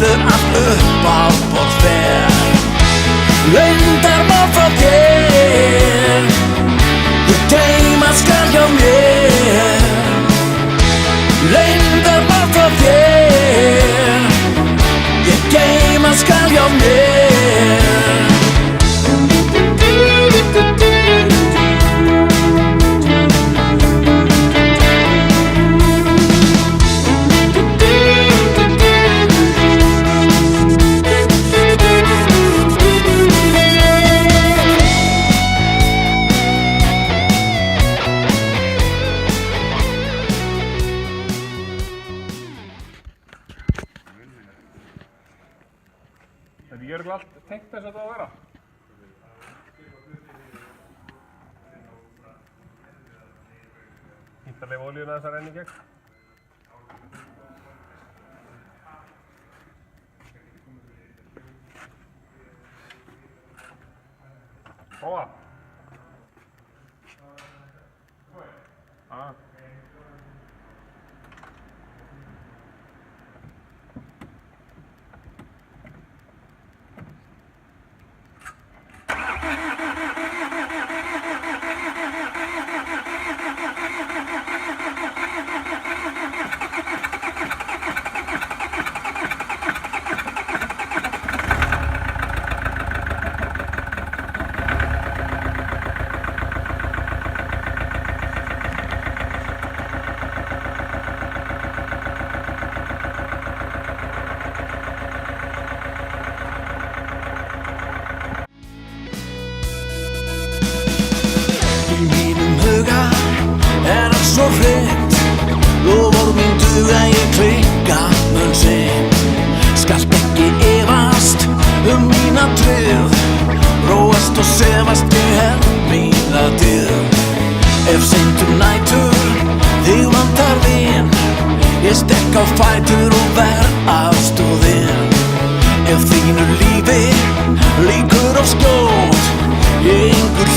þegar allt upp á borð fer. Leyndarmál frá þér ég geyma skal hjá mér. Leyndarmál frá þér ég geyma skal hjá mér. Þetta er örugglega allt tengt þess að það á að vera. Fínt að leyfa olíuna þess að renna í gegn. Prófa. Í mínum huga allt svo hreint, loforð mín duga ég klikka mun seint. Skalt ekki efast mína tryggð, róast og sefast ég hef mína dyggð. Ef seint nætur þig vantar vin, ég stekk á fætur og verð aðstoðin. Ef þínu lífi lýkur of skjótt, ég yngur